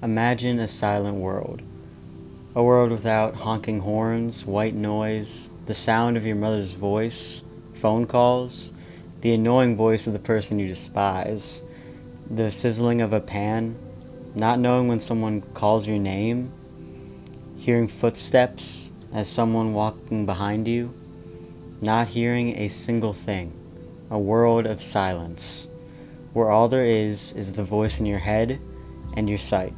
Imagine a silent world. A world without honking horns, white noise, the sound of your mother's voice, phone calls, the annoying voice of the person you despise, the sizzling of a pan, not knowing when someone calls your name, hearing footsteps as someone walking behind you, not hearing a single thing. A world of silence, where all there is the voice in your head and your sight.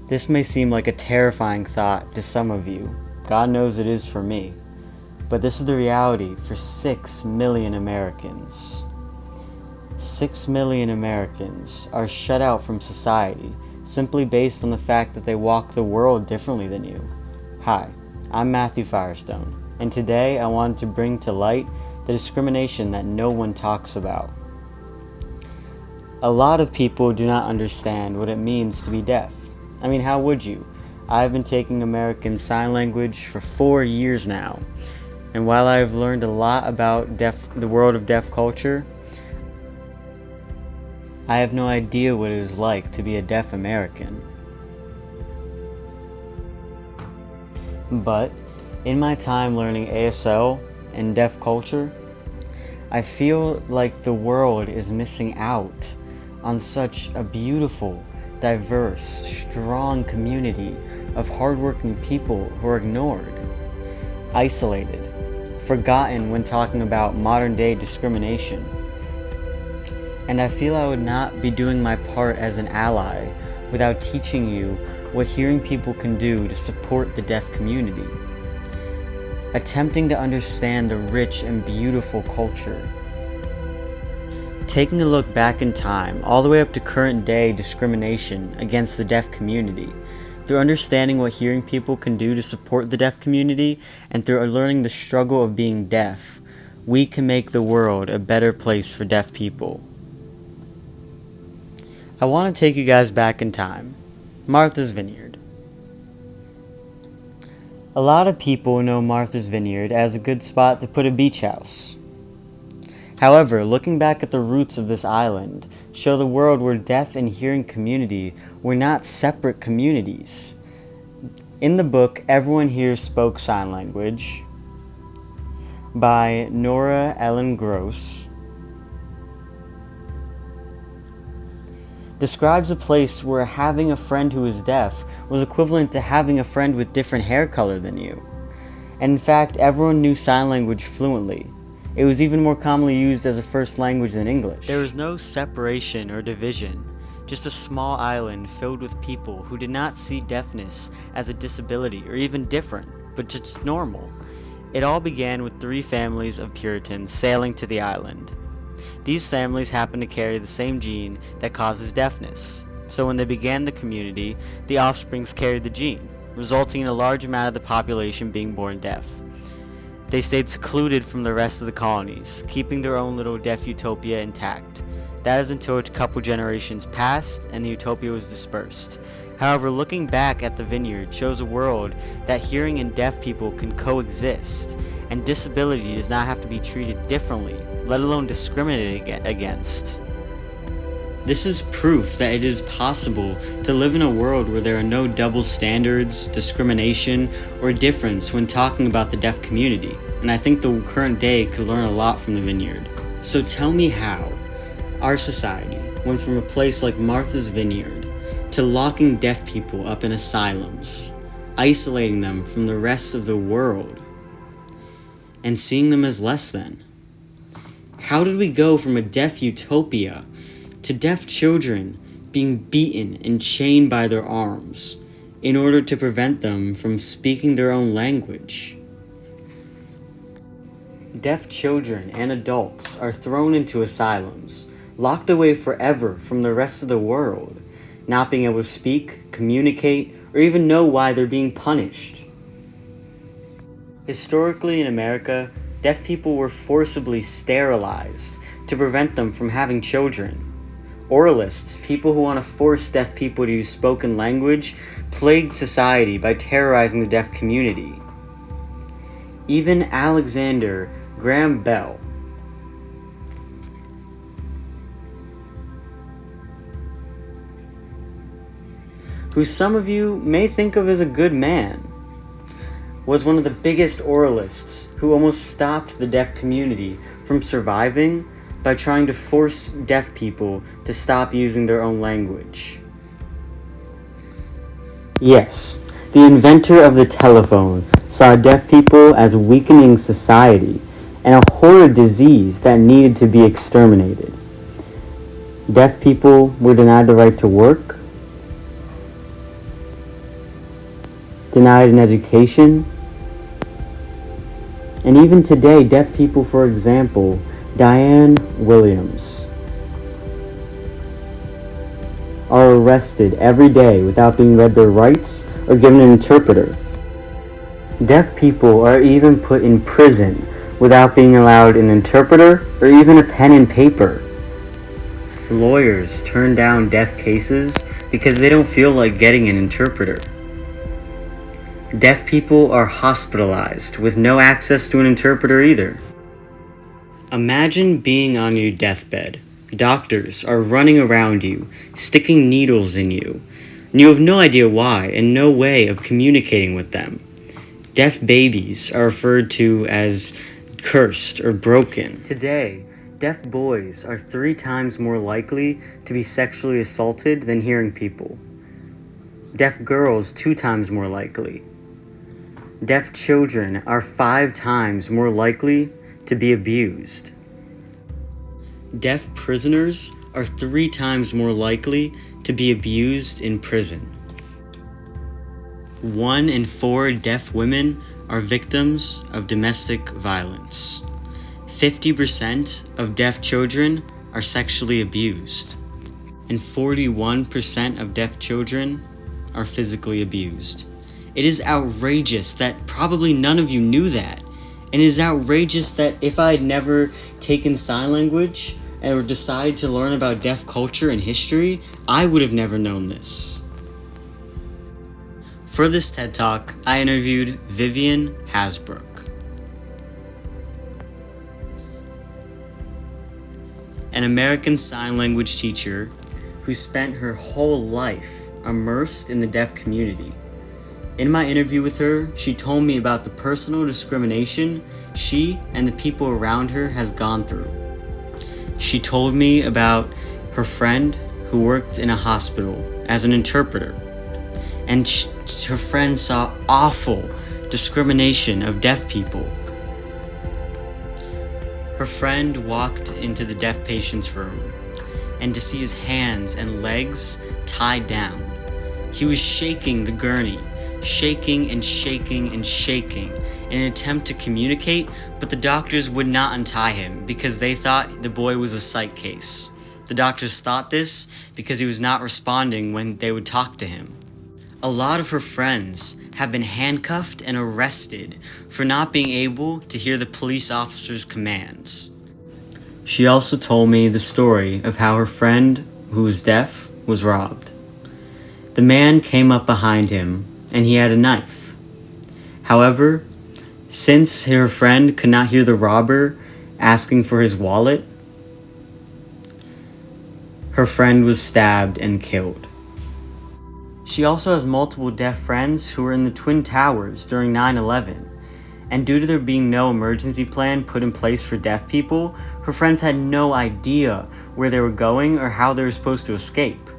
This may seem like a terrifying thought to some of you. God knows it is for me. But this is the reality for 6 million Americans. 6 million Americans are shut out from society simply based on the fact that they walk the world differently than you. Hi, I'm Matthew Firestone, and today I wanted to bring to light the discrimination that no one talks about. A lot of people do not understand what it means to be deaf. I mean, how would you? I've been taking American Sign Language for 4 years now, and while I've learned a lot about the world of deaf culture, I have no idea what it is like to be a deaf American. But in my time learning ASL and deaf culture, I feel like the world is missing out on such a beautiful, diverse, strong community of hardworking people who are ignored, isolated, forgotten when talking about modern-day discrimination. And I feel I would not be doing my part as an ally without teaching you what hearing people can do to support the deaf community. Attempting to understand the rich and beautiful culture. Taking a look back in time, all the way up to current day discrimination against the deaf community. Through understanding what hearing people can do to support the deaf community, and through learning the struggle of being deaf, we can make the world a better place for deaf people. I want to take you guys back in time. Martha's Vineyard. A lot of people know Martha's Vineyard as a good spot to put a beach house. However, looking back at the roots of this island, show the world where deaf and hearing community were not separate communities. In the book, Everyone Here Spoke Sign Language by Nora Ellen Gross, describes a place where having a friend who is deaf was equivalent to having a friend with different hair color than you. And in fact, everyone knew sign language fluently. It was even more commonly used as a first language than English. There was no separation or division, just a small island filled with people who did not see deafness as a disability or even different, but just normal. It all began with 3 families of Puritans sailing to the island. These families happened to carry the same gene that causes deafness. So when they began the community, the offsprings carried the gene, resulting in a large amount of the population being born deaf. They stayed secluded from the rest of the colonies, keeping their own little deaf utopia intact. That is until a couple generations passed and the utopia was dispersed. However, looking back at the vineyard shows a world that hearing and deaf people can coexist, and disability does not have to be treated differently, let alone discriminated against. This is proof that it is possible to live in a world where there are no double standards, discrimination, or difference when talking about the deaf community, and I think the current day could learn a lot from the vineyard. So tell me how our society went from a place like Martha's Vineyard to locking deaf people up in asylums, isolating them from the rest of the world, and seeing them as less than. How did we go from a deaf utopia to deaf children being beaten and chained by their arms in order to prevent them from speaking their own language? Deaf children and adults are thrown into asylums, locked away forever from the rest of the world, not being able to speak, communicate, or even know why they're being punished. Historically in America, deaf people were forcibly sterilized to prevent them from having children. Oralists, people who want to force deaf people to use spoken language, plagued society by terrorizing the deaf community. Even Alexander Graham Bell, who some of you may think of as a good man, was one of the biggest oralists who almost stopped the deaf community from surviving by trying to force deaf people to stop using their own language. Yes, the inventor of the telephone saw deaf people as weakening society and a horrid disease that needed to be exterminated. Deaf people were denied the right to work, denied an education, and even today, deaf people, for example, Diane Williams, are arrested every day without being read their rights or given an interpreter. Deaf people are even put in prison without being allowed an interpreter or even a pen and paper. Lawyers turn down deaf cases because they don't feel like getting an interpreter. Deaf people are hospitalized with no access to an interpreter either. Imagine being on your deathbed. Doctors are running around you, sticking needles in you, and you have no idea why and no way of communicating with them. Deaf babies are referred to as cursed or broken. Today, deaf boys are 3 times more likely to be sexually assaulted than hearing people. Deaf girls 2 times more likely. Deaf children are 5 times more likely to be abused. Deaf prisoners are 3 times more likely to be abused in prison. 1 in 4 deaf women are victims of domestic violence. 50% of deaf children are sexually abused. And 41% of deaf children are physically abused. It is outrageous that probably none of you knew that. And it is outrageous that if I had never taken sign language or decided to learn about deaf culture and history, I would have never known this. For this TED Talk, I interviewed Vivian Hasbrook, an American Sign Language teacher who spent her whole life immersed in the deaf community. In my interview with her, she told me about the personal discrimination she and the people around her has gone through. She told me about her friend who worked in a hospital as an interpreter, and her friend saw awful discrimination of deaf people. Her friend walked into the deaf patient's room, and to see his hands and legs tied down. He was shaking the gurney, shaking and shaking and shaking in an attempt to communicate, but the doctors would not untie him because they thought the boy was a psych case. The doctors thought this because he was not responding when they would talk to him. A lot of her friends have been handcuffed and arrested for not being able to hear the police officer's commands. She also told me the story of how her friend, who was deaf, was robbed. The man came up behind him and he had a knife. However, since her friend could not hear the robber asking for his wallet, her friend was stabbed and killed. She also has multiple deaf friends who were in the Twin Towers during 9/11, and due to there being no emergency plan put in place for deaf people, her friends had no idea where they were going or how they were supposed to escape.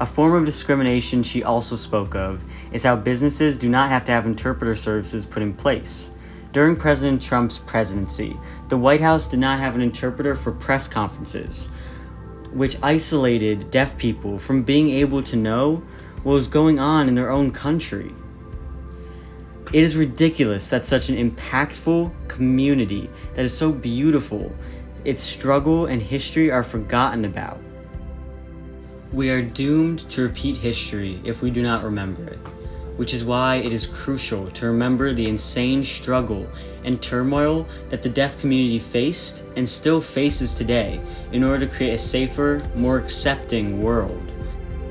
A form of discrimination she also spoke of is how businesses do not have to have interpreter services put in place. During President Trump's presidency, the White House did not have an interpreter for press conferences, which isolated deaf people from being able to know what was going on in their own country. It is ridiculous that such an impactful community that is so beautiful, its struggle and history are forgotten about. We are doomed to repeat history if we do not remember it, which is why it is crucial to remember the insane struggle and turmoil that the deaf community faced and still faces today in order to create a safer, more accepting world.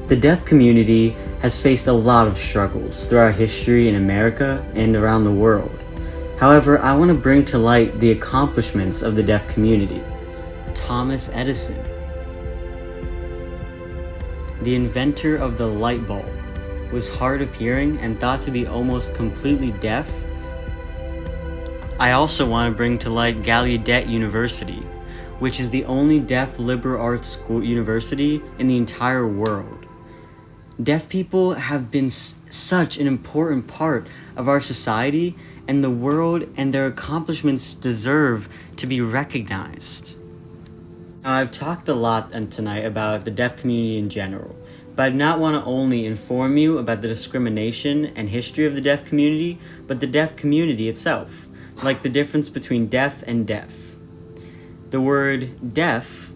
The deaf community has faced a lot of struggles throughout history in America and around the world. However, I want to bring to light the accomplishments of the deaf community. Thomas Edison, the inventor of the light bulb, was hard of hearing and thought to be almost completely deaf, I also want to bring to light Gallaudet University, which is the only deaf liberal arts school university in the entire world. Deaf people have been such an important part of our society and the world, and their accomplishments deserve to be recognized. Now, I've talked a lot tonight about the deaf community in general, but I do not want to only inform you about the discrimination and history of the deaf community, but the deaf community itself, like the difference between deaf and deaf. The word deaf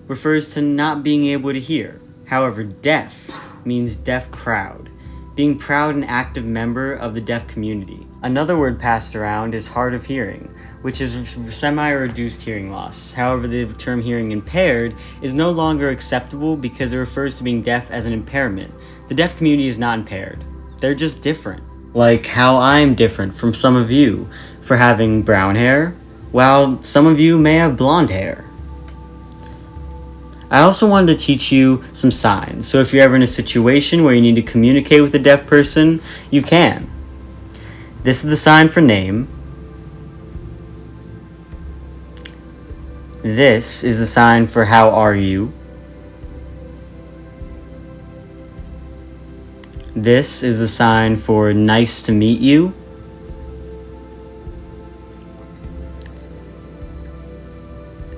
refers to not being able to hear. However, deaf means deaf proud, being proud and active member of the deaf community. Another word passed around is hard of hearing, which is semi-reduced hearing loss. However, the term hearing impaired is no longer acceptable because it refers to being deaf as an impairment. The deaf community is not impaired. They're just different. Like how I'm different from some of you for having brown hair, while some of you may have blonde hair. I also wanted to teach you some signs, so if you're ever in a situation where you need to communicate with a deaf person, you can. This is the sign for name. This is the sign for how are you. This is the sign for nice to meet you.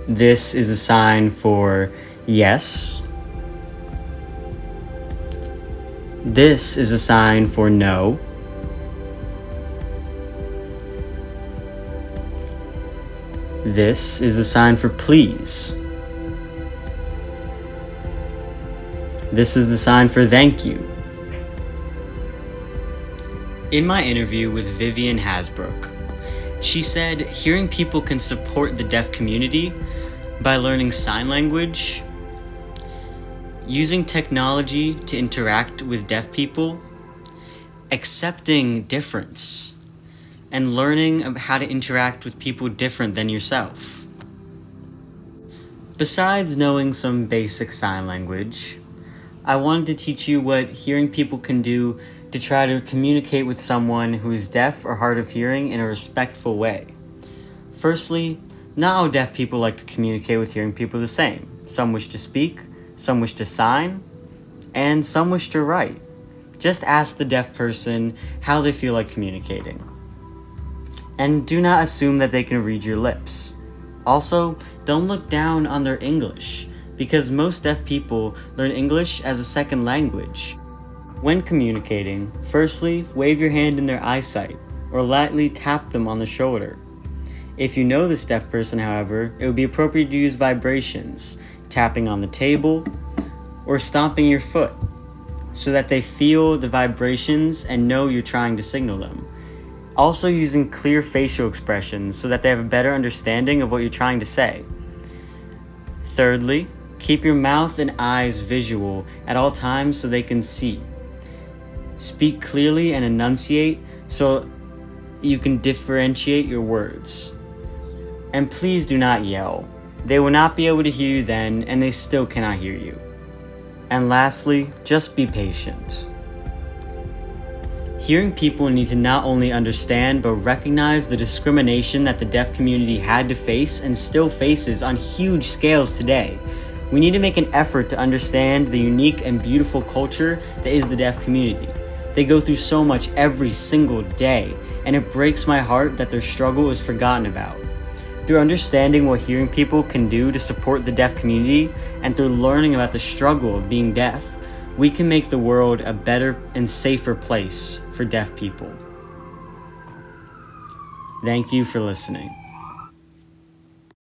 This is the sign for yes. This is a sign for no. This is the sign for please. This is the sign for thank you. In my interview with Vivian Hasbrook, she said hearing people can support the deaf community by learning sign language, using technology to interact with deaf people, accepting difference, and learning how to interact with people different than yourself. Besides knowing some basic sign language, I wanted to teach you what hearing people can do to try to communicate with someone who is deaf or hard of hearing in a respectful way. Firstly, not all deaf people like to communicate with hearing people the same. Some wish to speak, some wish to sign, and some wish to write. Just ask the deaf person how they feel like communicating. And do not assume that they can read your lips. Also, don't look down on their English, because most deaf people learn English as a second language. When communicating, firstly, wave your hand in their eyesight, or lightly tap them on the shoulder. If you know this deaf person, however, it would be appropriate to use vibrations, tapping on the table, or stomping your foot, so that they feel the vibrations and know you're trying to signal them. Also using clear facial expressions so that they have a better understanding of what you're trying to say. Thirdly, keep your mouth and eyes visual at all times so they can see. Speak clearly and enunciate so you can differentiate your words. And please do not yell. They will not be able to hear you then, and they still cannot hear you. And lastly, just be patient. Hearing people need to not only understand but recognize the discrimination that the deaf community had to face and still faces on huge scales today. We need to make an effort to understand the unique and beautiful culture that is the deaf community. They go through so much every single day, and it breaks my heart that their struggle is forgotten about. Through understanding what hearing people can do to support the deaf community, and through learning about the struggle of being deaf, we can make the world a better and safer place for deaf people. Thank you for listening.